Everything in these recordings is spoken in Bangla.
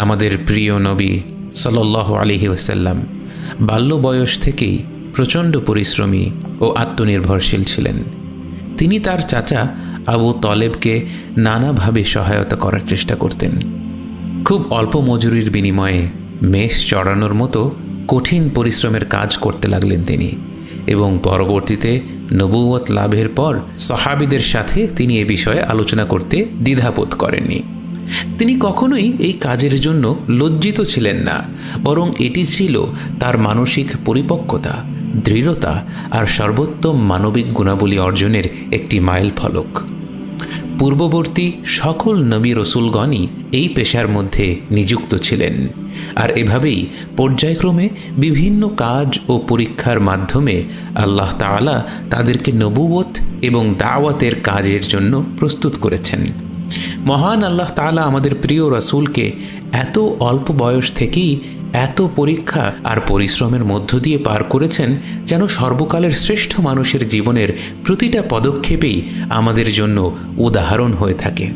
আমাদের প্রিয় নবী সাল্লাল্লাহু আলাইহি ওয়াসাল্লাম বাল্য বয়স থেকেই প্রচণ্ড পরিশ্রমী ও আত্মনির্ভরশীল ছিলেন। তিনি তার চাচা আবু তলেবকে নানাভাবে সহায়তা করার চেষ্টা করতেন। খুব অল্প মজুরির বিনিময়ে মেষ চড়ানোর মতো কঠিন পরিশ্রমের কাজ করতে লাগলেন তিনি, এবং পরবর্তীতে নবুয়ত লাভের পর সাহাবীদের সাথে তিনি এ বিষয়ে আলোচনা করতে দ্বিধাবোধ করেননি। তিনি কখনোই এই কাজের জন্য লজ্জিত ছিলেন না, বরং এটি ছিল তার মানসিক পরিপক্কতা, দৃঢ়তা আর সর্বোত্তম মানবিক গুণাবলী অর্জনের একটি মাইল ফলক। পূর্ববর্তী সকল নবী রসুলগণই এই পেশার মধ্যে নিযুক্ত ছিলেন, আর এভাবেই পর্যায়ক্রমে বিভিন্ন কাজ ও পরীক্ষার মাধ্যমে আল্লাহ তাআলা তাদেরকে নবুয়ত এবং দাওয়াতের কাজের জন্য প্রস্তুত করেছেন। মহান আল্লাহ তাআলা আমাদের প্রিয় রাসূলকে এত অল্প বয়স থেকেই এত পরীক্ষা আর পরিশ্রমের মধ্য দিয়ে পার করেছেন, যেন সর্বকালের শ্রেষ্ঠ মানুষের জীবনের প্রতিটা পদক্ষেপেই আমাদের জন্য উদাহরণ হয়ে থাকে।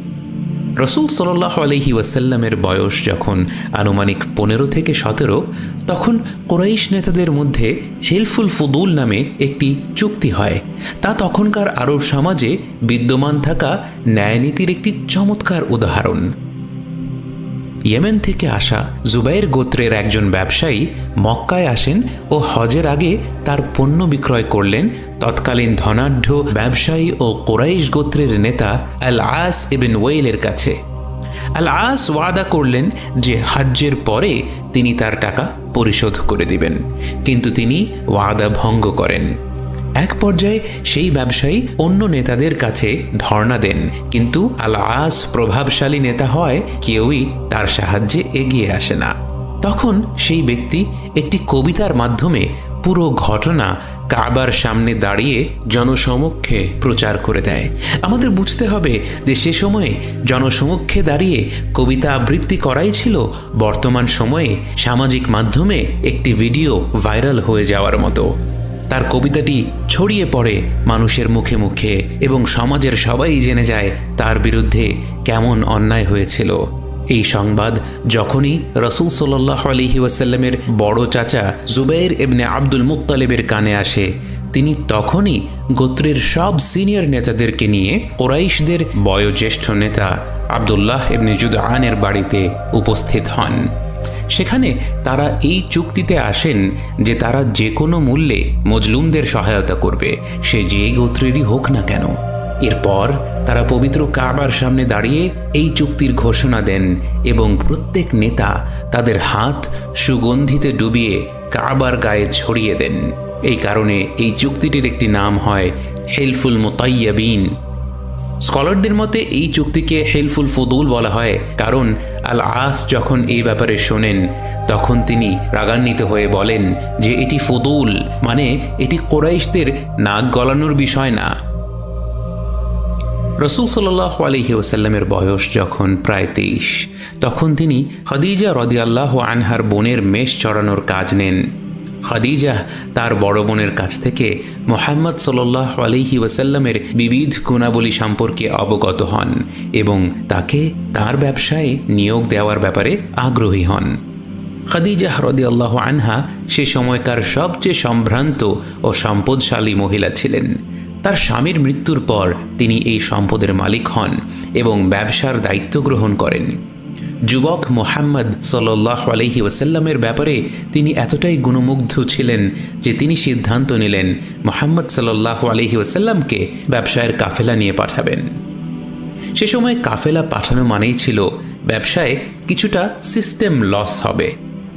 রাসূল সাল্লাল্লাহু আলাইহি ওয়াসাল্লামের বয়স যখন আনুমানিক 15 থেকে 17, তখন কুরাইশ নেতাদের মধ্যে হিলফুল ফুদুল নামে একটি চুক্তি হয়। তা তখনকার আরব সমাজে বিদ্যমান থাকা ন্যায়নীতির একটি চমৎকার উদাহরণ। ইয়েমেন থেকে আসা জুবাইর গোত্রের একজন ব্যবসায়ী মক্কায় আসেন ও হজের আগে তার পণ্য বিক্রয় করলেন তৎকালীন ধনাঢ্য ব্যবসায়ী ও কুরাইশ গোত্রের নেতা আল আস ইবন ওয়াইলের কাছে। আল আস ওয়াদা করলেন যে হজ্জের পরে তিনি তার টাকা পরিশোধ করে দিবেন, কিন্তু তিনি ওয়াদা ভঙ্গ করেন। এক পর্যায়ে সেই ব্যবসায়ী অন্য নেতাদের কাছে ধর্ণা দেন, কিন্তু আল আস প্রভাবশালী নেতা হয় কেউই তার সাহায্যে এগিয়ে আসে না। তখন সেই ব্যক্তি একটি কবিতার মাধ্যমে পুরো ঘটনা কাবার সামনে দাঁড়িয়ে জনসমক্ষে প্রচার করে দেয়। আমাদের বুঝতে হবে যে সে সময়ে জনসমক্ষে দাঁড়িয়ে কবিতা আবৃত্তি করাই ছিল বর্তমান সময়ে সামাজিক মাধ্যমে একটি ভিডিও ভাইরাল হয়ে যাওয়ার মতো। তার কবিতাটি ছড়িয়ে পড়ে মানুষের মুখে মুখে এবং সমাজের সবাই জেনে যায় তার বিরুদ্ধে কেমন অন্যায় হয়েছিল। এই সংবাদ যখনই রাসূল সাল্লাল্লাহু আলাইহি ওয়াসাল্লামের বড় চাচা জুবাইর ইবনে আব্দুল মুত্তালিবের কানে আসে, তিনি তখনই গোত্রের সব সিনিয়র নেতাদেরকে নিয়ে কুরাইশদের বয়োজ্যেষ্ঠ নেতা আব্দুল্লাহ ইবনে জুদআনের বাড়িতে উপস্থিত হন। সেখানে তারা এই চুক্তিতে আসেন যে তারা যে কোনো মূল্যে মজলুমদের সহায়তা করবে, সে যে গোত্রেরই হোক না কেন। এরপর তারা পবিত্র কাবার সামনে দাঁড়িয়ে এই চুক্তির ঘোষণা দেন এবং প্রত্যেক নেতা তাদের হাত সুগন্ধিতে ডুবিয়ে কাবার গায়ে ছড়িয়ে দেন। এই কারণে এই চুক্তিটির একটি নাম হয় হিলফুল মুতাইয়্যিবিন। স্কলারদের মতে এই চুক্তিকে হিলফুল ফুদুল বলা হয়, কারণ আল আস যখন এই ব্যাপারে শোনেন তখন তিনি রাগান্বিত হয়ে বলেন যে এটি ফুদুল, মানে এটি কুরাইশদের নাক গলানোর বিষয় না। রাসূল সাল্লাল্লাহু আলাইহি ওয়াসাল্লামের বয়স যখন প্রায় 23, তখন তিনি খাদিজা রাদিয়াল্লাহু আনহার বোনের মেষ চড়ানোর কাজ নেন। খাদিজা তার বড় বোনের কাছ থেকে মুহাম্মদ সাল্লাল্লাহু আলাইহি ওয়াসাল্লামের বিবিধ গুণাবলী সম্পর্কে অবগত হন এবং তাকে তার ব্যবসায় নিয়োগ দেওয়ার ব্যাপারে আগ্রহী হন। খাদিজা রাদিয়াল্লাহু আনহা সে সময়কার সবচেয়ে সম্ভ্রান্ত ও সম্পদশালী মহিলা ছিলেন। তার স্বামীর মৃত্যুর পর তিনি এই সম্পদের মালিক হন এবং ব্যবসার দায়িত্ব গ্রহণ করেন। যুবক মুহাম্মদ সাল্লাল্লাহু আলাইহি ওয়াসাল্লামের ব্যাপারে তিনি এতটাই গুণমুগ্ধ ছিলেন যে তিনি সিদ্ধান্ত নিলেন মুহাম্মদ সাল্লাল্লাহু আলাইহি ওয়াসাল্লামকে ব্যবসায়ের কাফেলা নিয়ে পাঠাবেন। সে সময় কাফেলা পাঠানো মানেই ছিল ব্যবসায় কিছুটা সিস্টেম লস হবে,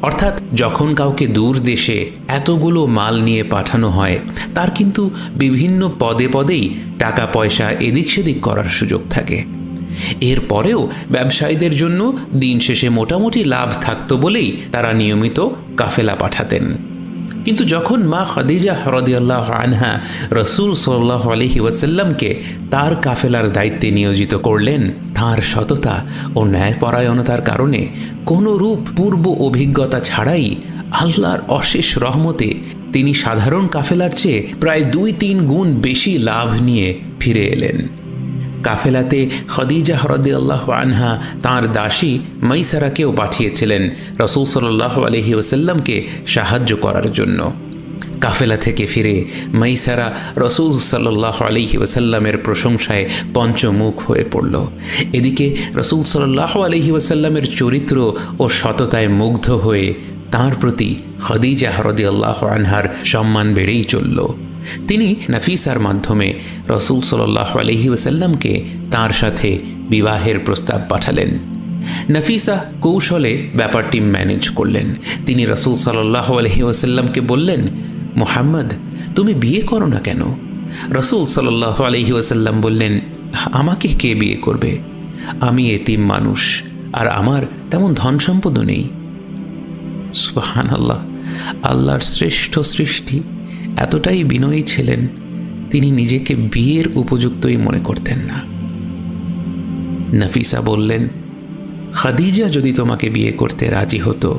অর্থাৎ যখন কাউকে দূর দেশে এতগুলো মাল নিয়ে পাঠানো হয় তার কিন্তু বিভিন্ন পদে পদেই টাকা পয়সা এদিক সেদিক করার সুযোগ থাকে। এরপরেও ব্যবসায়ীদের জন্য দিন শেষে মোটামুটি লাভ থাকতো বলেই তারা নিয়মিত কাফেলা পাঠাতেন। কিন্তু যখন মা খাদিজা রাদিয়াল্লাহু আনহা রাসূল সাল্লাল্লাহু আলাইহি ওয়াসাল্লামকে তার কাফেলার দায়িত্বে নিয়োজিত করলেন, তাঁর সততা ও ন্যায়পরায়ণতার কারণে কোনো রূপ পূর্ব অভিজ্ঞতা ছাড়াই আল্লাহর অশেষ রহমতে তিনি সাধারণ কাফেলার চেয়ে প্রায় 2-3 গুণ বেশি লাভ নিয়ে ফিরে এলেন। কাফেলাতে খাদিজা রাদিয়াল্লাহু আনহা তাঁর দাসী মাইসারাকেও পাঠিয়েছিলেন রাসূল সাল্লাল্লাহু আলাইহি ওয়াসাল্লামকে সাহায্য করার জন্য। কাফেলা থেকে ফিরে মাইসারা রাসূল সাল্লাল্লাহু আলাইহি ওয়াসাল্লামের প্রশংসায় পঞ্চমুখ হয়ে পড়ল। এদিকে রাসূল সাল্লাল্লাহু আলাইহি ওয়াসাল্লামের চরিত্র ও সততায় মুগ্ধ হয়ে তাঁর প্রতি খাদিজা রাদিয়াল্লাহু আনহার সম্মান বেড়েই চলল। তিনি নাফিসার মাধ্যমে রাসূল সাল্লাল্লাহু আলাইহি ওয়াসাল্লামকে তাঁর সাথে বিবাহের প্রস্তাব পাঠালেন। নাফিসা কৌশলে ব্যাপারটি ম্যানেজ করলেন। তিনি রাসূল সাল্লাল্লাহু আলাইহি ওয়াসাল্লামকে বললেন, মুহাম্মদ, তুমি বিয়ে করো না কেন? রাসূল সাল্লাল্লাহু আলাইহি ওয়াসাল্লাম বললেন, আমাকে কে বিয়ে করবে? আমি এতিম মানুষ, আর আমার তেমন ধন সম্পদও নেই। সুবহানাল্লাহ, আল্লাহর শ্রেষ্ঠ সৃষ্টি এতটাই বিনয়ী ছিলেন, তিনি নিজেকে বিয়ের উপযুক্তই মনে করতেন না। নাফিসা বললেন, খাদিজা যদি তোমাকে বিয়ে করতে রাজি হতো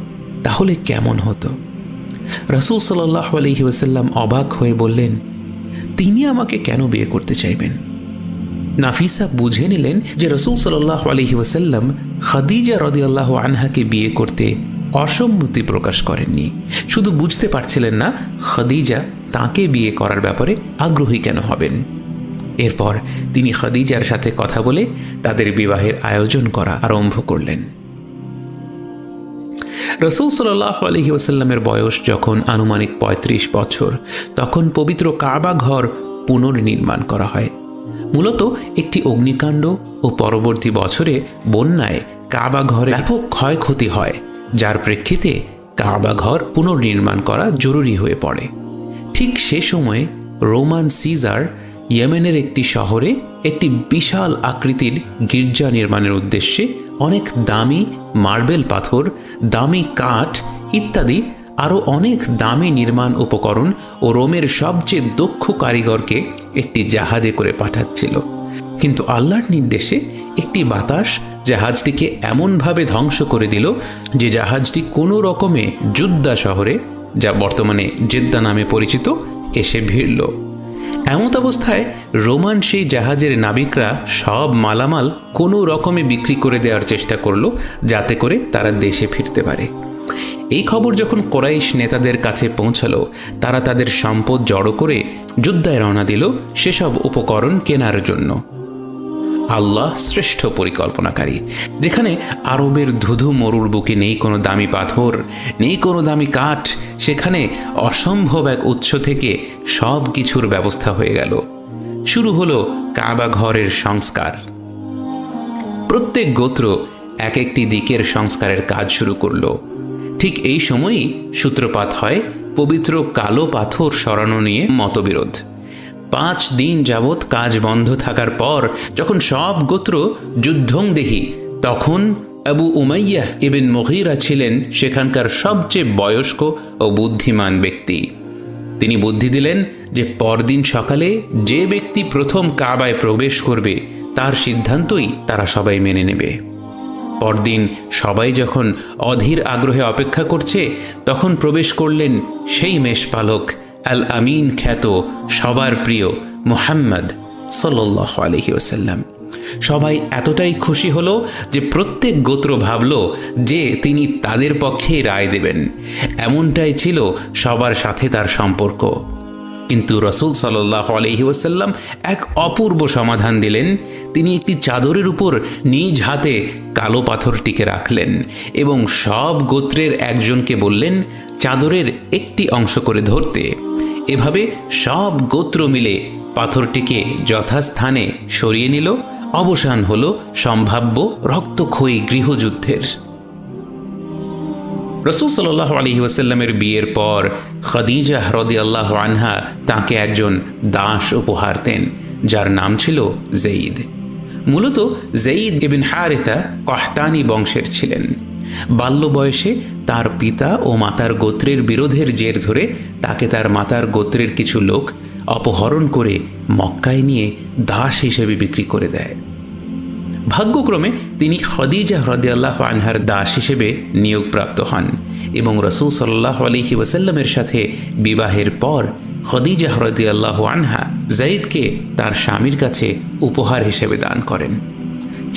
তাহলে কেমন হতো? রাসূল সাল্লাল্লাহু আলাইহি ওয়াসাল্লাম অবাক হয়ে বললেন, তিনি আমাকে কেন বিয়ে করতে চাইবেন? নাফিসা বুঝে নিলেন যে রাসূল সাল্লাল্লাহু আলাইহি ওয়াসাল্লাম খাদিজা রাদিয়াল্লাহু আনহাকে বিয়ে করতে অসম্মতি প্রকাশ করেননি, শুধু বুঝতে পারছিলেন না খাদিজা তাকে বিয়ে করার ব্যাপারে আগ্রহী কেন হবেন। এরপর তিনি খাদিজার সাথে কথা বলে তাদের বিবাহের আয়োজন করা আরম্ভ করলেন। রাসূল সাল্লাল্লাহু আলাইহি ওয়াসাল্লামের বয়স যখন আনুমানিক ৩৫ বছর, তখন পবিত্র কাবা ঘর পুনর্নির্মাণ করা হয়। মূলত একটি অগ্নিকাণ্ড ও পরবর্তী বছরে বন্যায় কাবা ঘরে ব্যাপক ক্ষয়ক্ষতি হয়, যার প্রেক্ষিতে কাবা ঘর পুনর্নির্মাণ করা জরুরি হয়ে পড়ে। ঠিক সে সময়ে রোমান সিজার ইয়েমেনের একটি শহরে একটি বিশাল আকৃতির গির্জা নির্মাণের উদ্দেশ্যে অনেক দামি মার্বেল পাথর, দামি কাঠ ইত্যাদি আরও অনেক দামি নির্মাণ উপকরণ ও রোমের সবচেয়ে দক্ষ কারিগরকে একটি জাহাজে করে পাঠাচ্ছিল। কিন্তু আল্লাহর নির্দেশে একটি বাতাস জাহাজটিকে এমনভাবে ধ্বংস করে দিল যে জাহাজটি কোনো রকমে জুদ্দা শহরে, যা বর্তমানে জেদ্দা নামে পরিচিত, এসে ভিড়ল। এমত অবস্থায় রোমান সেই জাহাজের নাবিকরা সব মালামাল কোনো রকমে বিক্রি করে দেওয়ার চেষ্টা করল, যাতে করে তারা দেশে ফিরতে পারে। এই খবর যখন কোরাইশ নেতাদের কাছে পৌঁছালো, তারা তাদের সম্পদ জড়ো করে যুদ্ধায় রওনা দিল সেসব উপকরণ কেনার জন্য। আল্লাহ শ্রেষ্ঠ পরিকল্পনাকারী। যেখানে আরবের ধুধু মরুর বুকে নেই কোনো দামি পাথর, নেই কোনো দামি কাঠ, সেখানে অসম্ভব এক উৎস থেকে সব কিছুর ব্যবস্থা হয়ে গেল। শুরু হলো কাবা ঘরের সংস্কার। প্রত্যেক গোত্র এক একটি দিকের সংস্কারের কাজ শুরু করল। ঠিক এই সময়ই সূত্রপাত হয় পবিত্র কালো পাথর সরানো নিয়ে মতবিরোধ। 5 দিন যাবৎ কাজ বন্ধ থাকার পর যখন সব গোত্র যুদ্ধংদেহী, তখন আবু উমাইয়াহ ইবন মুগীরা ছিলেন সেখানকার সবচেয়ে বয়স্ক ও বুদ্ধিমান ব্যক্তি। তিনি বুদ্ধি দিলেন যে পরদিন সকালে যে ব্যক্তি প্রথম কাবায় প্রবেশ করবে তার সিদ্ধান্তই তারা সবাই মেনে নেবে। পরদিন সবাই যখন অধীর আগ্রহে অপেক্ষা করছে, তখন প্রবেশ করলেন সেই মেষপালক আল আমিন খ্যাত সবার প্রিয় মুহাম্মদ সাল্লাল্লাহু আলাইহি ওয়াসাল্লাম। সবাই এতটাই খুশি হলো যে প্রত্যেক গোত্র ভাবল যে তিনি তাদের পক্ষেই রায় দেবেন। এমনটাই ছিল সবার সাথে তার সম্পর্ক। কিন্তু রাসূল সাল্লাল্লাহু আলাইহি ওয়াসাল্লাম এক অপূর্ব সমাধান দিলেন। তিনি একটি চাদরের উপর নিজ হাতে কালো পাথরটিকে রাখলেন এবং সব গোত্রের একজনকে বললেন চাদরের একটি অংশ করে ধরতে। এভাবে সব গোত্র মিলে পাথরটিকে যথাস্থানে সরিয়ে নিল। অবসান হল সম্ভাব্য রক্তক্ষয়ী গৃহযুদ্ধের। রাসূল সাল্লাল্লাহু আলাইহি ওয়াসাল্লামের বিয়ের পর খাদিজা রাদিয়াল্লাহু আনহা তাকে একজন দাস উপহার দেন, যার নাম ছিল যায়েদ। মূলত যায়েদ ইবন হারিথা কহতানি বংশের ছিলেন। বাল্য বয়সে তার পিতা ও মাতার গোত্রের বিরোধের জের ধরে তাকে তার মাতার গোত্রের কিছু লোক অপহরণ করে মক্কায় নিয়ে দাস হিসেবে বিক্রি করে দেয়। ভাগ্যক্রমে তিনি খাদিজা রাদিয়াল্লাহু আনহার দাস হিসেবে নিয়োগপ্রাপ্ত হন এবং রাসূল সাল্লাল্লাহু আলাইহি ওয়াসাল্লামের সাথে বিবাহের পর খাদিজা রাদিয়াল্লাহু আনহা জাইদকে তার স্বামীর কাছে উপহার হিসেবে দান করেন।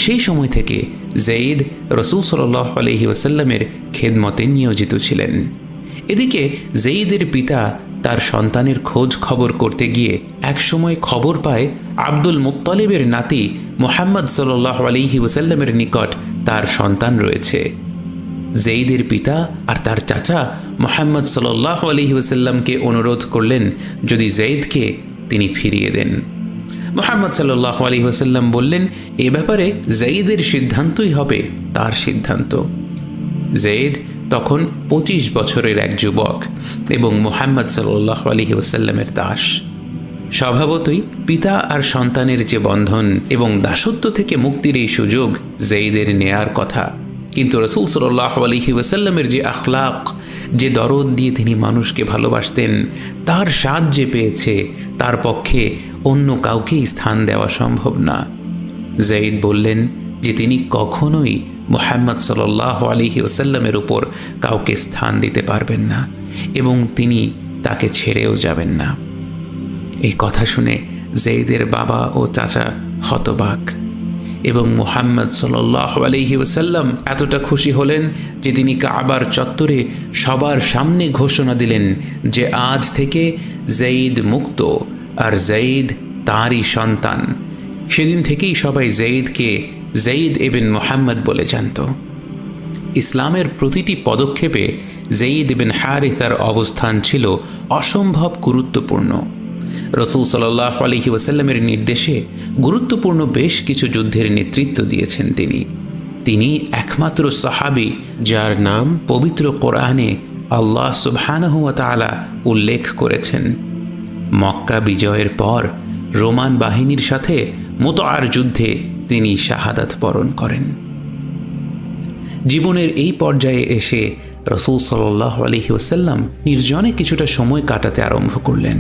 সেই সময় থেকে জাইদ রাসূল সাল্লাল্লাহু আলাইহি ওয়াসাল্লামের খেদমতে নিয়োজিত ছিলেন। এদিকে জাইদের পিতা তার সন্তানের খোঁজ খবর করতে গিয়ে একসময় খবর পায় আব্দুল মুত্তালিবের নাতি মুহাম্মদ সাল্লাল্লাহু আলাইহি ওয়াসাল্লামের নিকট তার সন্তান রয়েছে। জাইদের পিতা আর তার চাচা মুহাম্মদ সাল্লাল্লাহু আলাইহি ওয়াসাল্লামকে অনুরোধ করলেন যদি জাইদকে তিনি ফিরিয়ে দেন। মুহাম্মদ সাল্লাল্লাহু আলাইহি ওয়াসাল্লাম বললেন, এ ব্যাপারে জাইদের সিদ্ধান্তই হবে তার সিদ্ধান্ত। জাইদ তখন 25 বছরের এক যুবক এবং মুহাম্মদ সাল্লাল্লাহু আলাইহি ওয়াসাল্লামের দাস। স্বভাবতই পিতা আর সন্তানের যে বন্ধন এবং দাসত্ব থেকে মুক্তির এই সুযোগ জাইদের নেয়ার কথা, কিন্তু রাসূল সাল্লাল্লাহু আলাইহি ওয়াসাল্লামের যে আখলাক, যে দরদ দিয়ে তিনি মানুষকে ভালোবাসতেন, তার স্বাদ যে পেয়েছে তার পক্ষে অন্য কাউকেই স্থান দেওয়া সম্ভব না। জাইদ বললেন যে তিনি কখনোই মুহাম্মদ সাল্লাল্লাহু আলাইহি ওয়াসাল্লামের উপর কাউকে স্থান দিতে পারবেন না এবং তিনি তাকে ছেড়েও যাবেন না। এই কথা শুনে জাইদের বাবা ও চাচা হতবাক এবং মুহাম্মদ সাল্লাল্লাহু আলাইহি ওয়াসাল্লাম এতটা খুশি হলেন যে তিনি কাবার চত্বরে সবার সামনে ঘোষণা দিলেন যে আজ থেকে জাইদ মুক্ত আর জাইদ তাঁরই সন্তান। সেদিন থেকেই সবাই জাইদকে জাইদ ইবন মুহাম্মদ বলে জানত। ইসলামের প্রতিটি পদক্ষেপে জাইদ ইবন হারিসার অবস্থান ছিল অসম্ভব গুরুত্বপূর্ণ। রাসূল সাল্লাল্লাহু আলাইহি ওয়াসাল্লামের নির্দেশে গুরুত্বপূর্ণ বেশ কিছু যুদ্ধের নেতৃত্ব দিয়েছেন তিনি একমাত্র সাহাবী যার নাম পবিত্র কোরআনে আল্লাহ সুবহানাহু ওয়া তাআলা উল্লেখ করেছেন। মক্কা বিজয়ের পর রোমান বাহিনীর সাথে মুতআর যুদ্ধে তিনি শাহাদাত বরণ করেন। জীবনের এই পর্যায়ে এসে রাসূল সাল্লাল্লাহু আলাইহি ওয়াসাল্লাম নির্জনে কিছুটা সময় কাটাতে আরম্ভ করলেন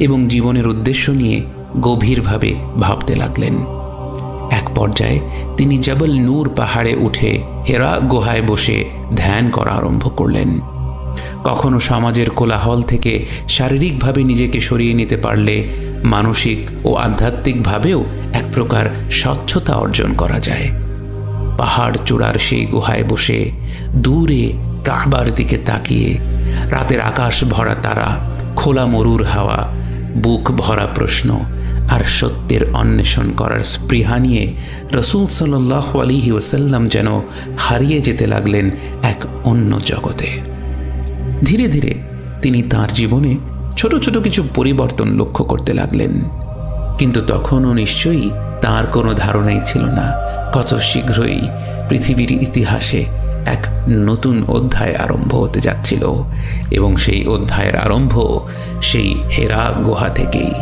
এবং জীবনের উদ্দেশ্য নিয়ে গভীরভাবে ভাবতে লাগলেন। এক পর্যায়ে তিনি জাবল নূর পাহাড়ে উঠে হেরা গুহায় বসে ধ্যান করা আরম্ভ করলেন। কখনো সমাজের কোলাহল থেকে শারীরিকভাবে নিজেকে সরিয়ে নিতে পারলে মানসিক ও আধ্যাত্মিকভাবেও এক প্রকার স্বচ্ছতা অর্জন করা যায়। পাহাড় চূড়ার সেই গুহায় বসে দূরে কাবার দিকে তাকিয়ে রাতের আকাশ ভরা তারা, খোলা মরুর হাওয়া, বুক ভরা প্রশ্ন আর সত্যের অন্বেষণ করার স্পৃহা নিয়ে রাসূল সাল্লাল্লাহু আলাইহি ওয়াসাল্লাম যেন হারিয়ে যেতে লাগলেন এক অন্য জগতে। ধীরে ধীরে তিনি তাঁর জীবনে ছোট ছোট কিছু পরিবর্তন লক্ষ্য করতে লাগলেন, কিন্তু তখনও নিশ্চয়ই তাঁর কোনো ধারণাই ছিল না কত শীঘ্রই পৃথিবীর ইতিহাসে এক নতুন অধ্যায় আরম্ভ হতে যাচ্ছিল এবং সেই অধ্যায়ের আরম্ভ সেই হেরা গুহা থেকেই।